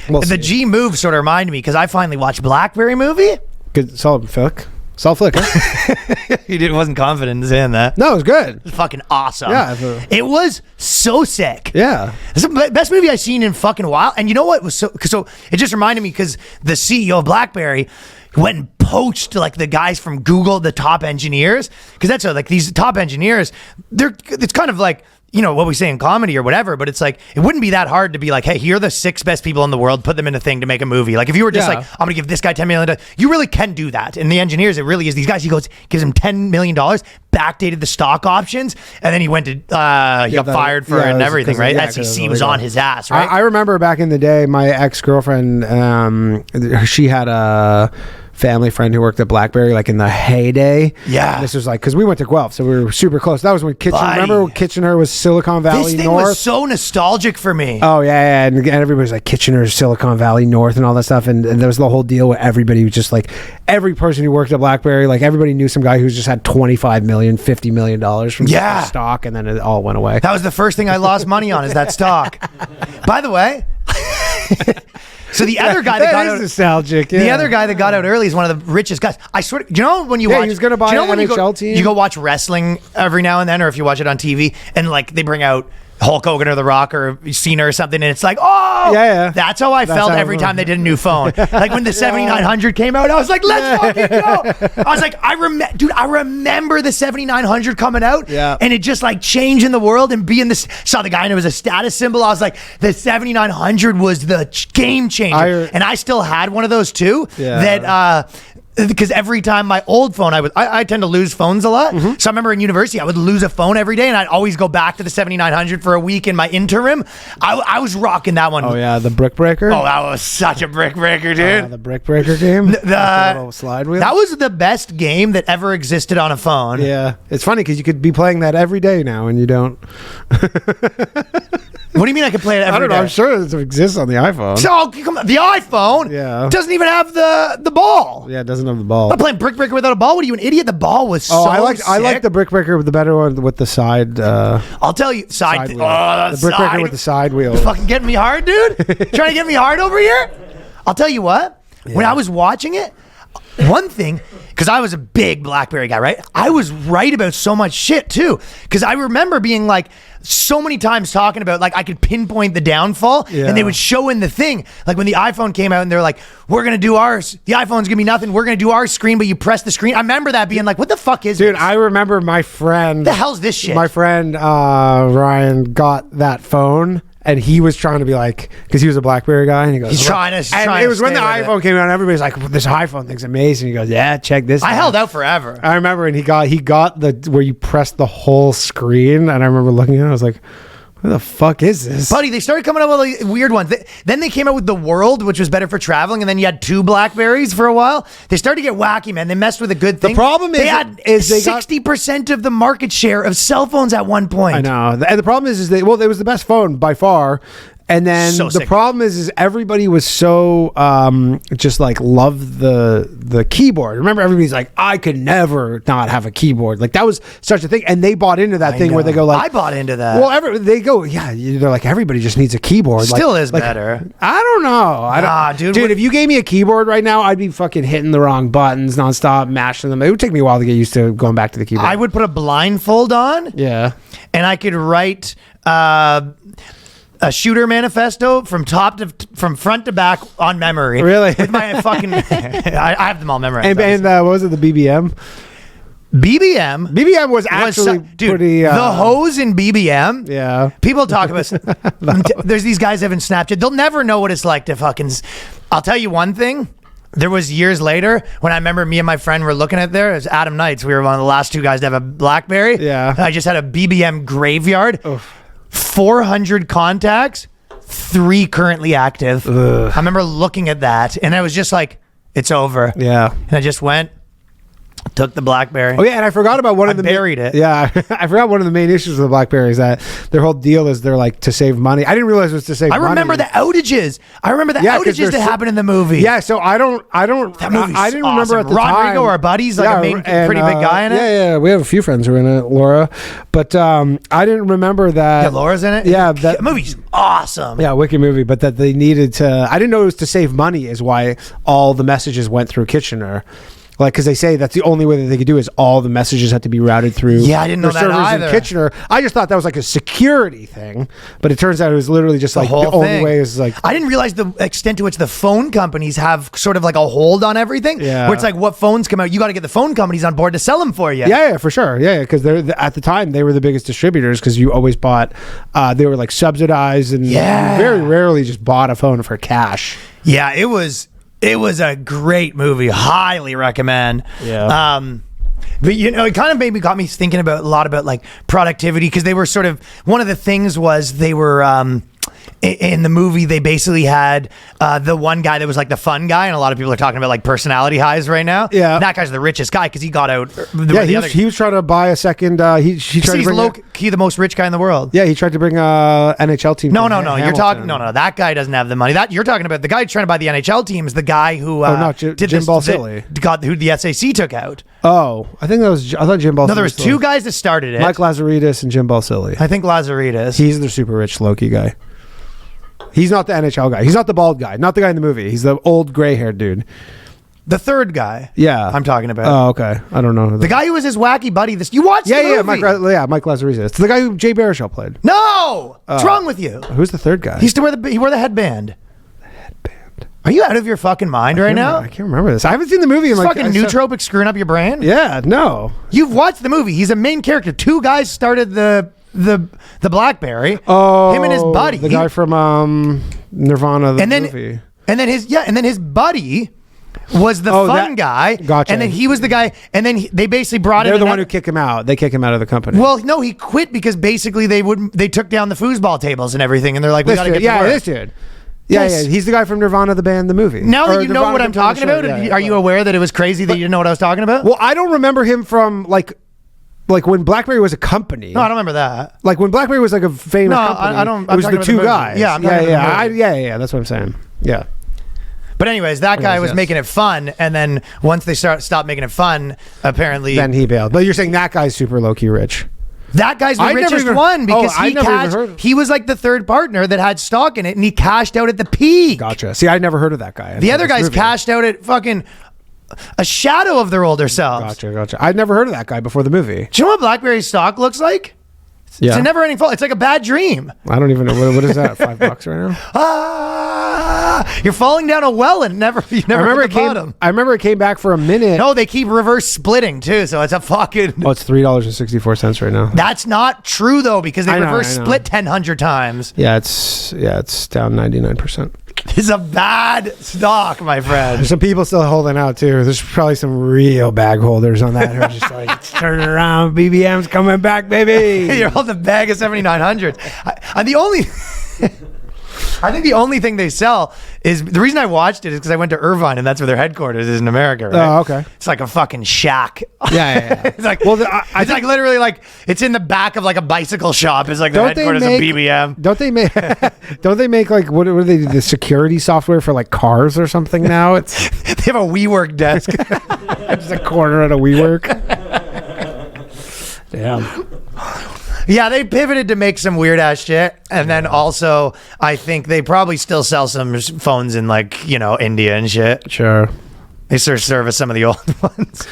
The G move sort of reminded me because I finally watched Blackberry movie. Good, solid flick. Huh? He wasn't confident in saying that. No, it was good. It was fucking awesome. Yeah. It was so sick. Yeah. It's the best movie I've seen in fucking a while. And you know what was so it just reminded me because the CEO of Blackberry went and poached like the guys from Google, the top engineers. Because that's like these top engineers, it's kind of like, you know, what we say in comedy or whatever, but it's like, it wouldn't be that hard to be like, hey, here are the 6 best people in the world, put them in a thing to make a movie. Like if you were just like, I'm going to give this guy $10 million, you really can do that. And the engineers, it really is these guys, gives him $10 million, backdated the stock options, and then he went to, he got fired for it and everything, right? SEC was on his ass, right? I remember back in the day, my ex-girlfriend, she had a family friend who worked at Blackberry like in the heyday. Yeah. This was like, because we went to Guelph, so we were super close. That was when Kitchener, remember when Kitchener was Silicon Valley North? This thing was so nostalgic for me. Oh, yeah. And everybody's like Kitchener's Silicon Valley North and all that stuff. And there was the whole deal where everybody was just like, every person who worked at Blackberry, like everybody knew some guy who just had $25 million, $50 million from stock, and then it all went away. That was the first thing I lost money on, is that stock. By the way... So the other guy that got out nostalgic. The other guy that got out early is one of the richest guys. I swear. Do you know when you watch? He was going to buy an NHL team. You go watch wrestling every now and then, or if you watch it on TV, and like they bring out Hulk Hogan or The Rock or Cena or something, and it's like, oh, yeah. That's how I felt every time they did a new phone. Like when the 7900 came out, I was like, let's fucking go. I was like, I remember the 7900 coming out, and it just like changing the world and being this. Saw the guy and it was a status symbol. I was like, the 7900 was the game changer, and I still had one of those too. That. Because every time my old phone, I tend to lose phones a lot. Mm-hmm. So I remember in university, I would lose a phone every day, and I'd always go back to the 7900 for a week in my interim. I was rocking that one. Oh yeah, the brick breaker. Oh, that was such a brick breaker, dude. The brick breaker game. The little slide wheel. That was the best game that ever existed on a phone. Yeah, it's funny because you could be playing that every day now, and you don't. What do you mean I could play it every day? I don't know. I'm sure it exists on the iPhone. So the iPhone doesn't even have the ball. Yeah, it doesn't have the ball. I'm playing brick breaker without a ball. What are you, an idiot? The ball was so sick. I like the brick breaker with the better one with the side. I'll tell you, side wheel. The brick breaker with the side wheel. You're fucking getting me hard, dude. Trying to get me hard over here. I'll tell you what. Yeah. When I was watching it, one thing, because I was a big Blackberry guy, right? I was right about so much shit too. Because I remember being like so many times talking about like I could pinpoint the downfall, and they would show in the thing. Like when the iPhone came out and they're like, we're going to do ours. The iPhone's going to be nothing. We're going to do our screen, but you press the screen. I remember that being like, what the fuck is this? Dude, I remember my friend. The hell's this shit? My friend Ryan got that phone. And he was trying to be like, because he was a BlackBerry guy, and he goes, he's trying to. And it was when the iPhone came out, and everybody's like, this iPhone thing's amazing. He goes, yeah, check this out. I held out forever. I remember, and he got the where you press the whole screen, and I remember looking at it, I was like, what the fuck is this? Buddy, they started coming up with like weird ones. Then they came out with the World, which was better for traveling, and then you had 2 Blackberries for a while. They started to get wacky, man. They messed with a good thing. The problem is they had 60% of the market share of cell phones at one point. I know. And the problem is it was the best phone by far. And then the problem is everybody was so just like loved the keyboard. Remember, everybody's like, I could never not have a keyboard. Like that was such a thing, and they bought into that thing where they go like, I bought into that. Well, they go, yeah, they're like everybody just needs a keyboard. Still is better. I don't know. Dude, if you gave me a keyboard right now, I'd be fucking hitting the wrong buttons nonstop, mashing them. It would take me a while to get used to going back to the keyboard. I would put a blindfold on. Yeah, and I could write. A shooter manifesto from front to back on memory. Really? With my fucking, I have them all memorized. And what was it? The BBM. BBM was actually pretty. The hose in BBM. Yeah. People talk about. There's these guys having Snapchat. They'll never know what it's like to fucking. I'll tell you one thing. There was years later when I remember me and my friend were looking at there. It was Adam Knights. We were one of the last 2 guys to have a BlackBerry. Yeah. I just had a BBM graveyard. Oof. 400 contacts, 3 currently active. Ugh. I remember looking at that and I was just like, it's over. Yeah. And I just went, Took the BlackBerry. Oh yeah, and I forgot about one of the buried it. Yeah, I forgot one of the main issues with the BlackBerry is that their whole deal is they're like to save money. I didn't realize it was to save money. I remember the outages. That happened in the movie. Yeah, so I didn't awesome. remember at the time. Rodrigo, our buddies, like a pretty big guy in it. Yeah, we have a few friends who are in it, Laura, but I didn't remember that. Yeah, Laura's in it. Yeah, that movie's awesome. Yeah, wicked movie, but that they needed to. I didn't know it was to save money. Is why all the messages went through Kitchener. Like, because they say that's the only way that they could do is all the messages had to be routed through. Yeah, I didn't know that either. In Kitchener. I just thought that was like a security thing, but it turns out it was literally just like the only way is like. I didn't realize the extent to which the phone companies have sort of like a hold on everything. Yeah. Where it's like what phones come out, you got to get the phone companies on board to sell them for you. Yeah, for sure. Yeah, because they're at the time they were the biggest distributors because you always bought. They were like subsidized and you very rarely just bought a phone for cash. Yeah, it was a great movie. Highly recommend. Yeah. But it kind of got me thinking about a lot about like productivity because they were sort of one of the things was they were in the movie they basically had the one guy that was like the fun guy, and a lot of people are talking about like personality highs right now. Yeah, that guy's the richest guy because he got out. He was trying to buy a second. He tried to bring he's the most rich guy in the world. Yeah, he tried to bring a NHL team. No. You're talking. No. That guy doesn't have the money. That you're talking about the guy trying to buy the NHL team is the guy who did Jim Balsillie. Who the SAC took out. Oh, I thought Jim Balsillie. No, there was two guys that started it. Mike Lazaridis and Jim Balsillie. I think Lazaridis. He's the super rich Loki guy. He's not the NHL guy. He's not the bald guy. Not the guy in the movie. He's the old gray-haired dude. The third guy. Yeah, I'm talking about. Oh, okay. I don't know. The guy who was his wacky buddy. You watched the movie? Mike Lazaridis. It's the guy who Jay Baruchel played. No! What's wrong with you? Who's the third guy? He wore the headband. Are you out of your fucking mind right now? I can't remember this. I haven't seen the movie. Fucking nootropic screwing up your brain? Yeah, no. You've watched the movie. He's a main character. Two guys started the BlackBerry. Oh, him and his buddy. The guy from Nirvana, movie. And then his buddy was the fun guy. Gotcha. And then he was the guy. And then they basically brought in. They're the one who kicked him out. They kick him out of the company. Well, no, he quit because basically they took down the foosball tables and everything, and they're like, we got to get to work. This dude. Yeah, he's the guy from Nirvana, the band, the movie. Now that you know what I'm talking about, are you aware that it was crazy that you didn't know what I was talking about? Well, I don't remember him from like when BlackBerry was a company. No, I don't remember that. Like when BlackBerry was like a famous company. I don't. It was the two guys. Yeah, yeah. That's what I'm saying. Yeah. But anyways, that guy was making it fun, and then once they stopped making it fun, apparently then he bailed. But you're saying that guy's super low-key rich. That guy's the richest one because he was like the third partner that had stock in it, and he cashed out at the peak. Gotcha. See, I'd never heard of that guy. The other guys cashed out at fucking a shadow of their older selves. Gotcha. I'd never heard of that guy before the movie. Do you know what BlackBerry's stock looks like? Yeah. It's a never-ending fall. It's like a bad dream. I don't even know what is that. $5 right now. You're falling down a well and you never hit the bottom. I remember it came back for a minute. No, they keep reverse splitting too, so it's a fucking. Oh, it's $3.64 right now. That's not true though, because they reverse split 100 times. Yeah, it's down 99%. It's a bad stock, my friend. There's some people still holding out too. There's probably some real bag holders on that who are just like, it's turning around, BBM's coming back, baby. You're holding a bag of 7900s. I think the only thing they sell is the reason I watched it is because I went to Irvine and that's where their headquarters is in America. Right? Oh, okay. It's like a fucking shack. Yeah. It's like it's like literally like it's in the back of like a bicycle shop. It's like the headquarters of BBM. Don't they make like what do they do? The security software for like cars or something now? It's they have a WeWork desk. Just a corner at a WeWork. Damn. Yeah, they pivoted to make some weird ass shit, and then also I think they probably still sell some phones in like India and shit. Sure. They sort of service some of the old ones.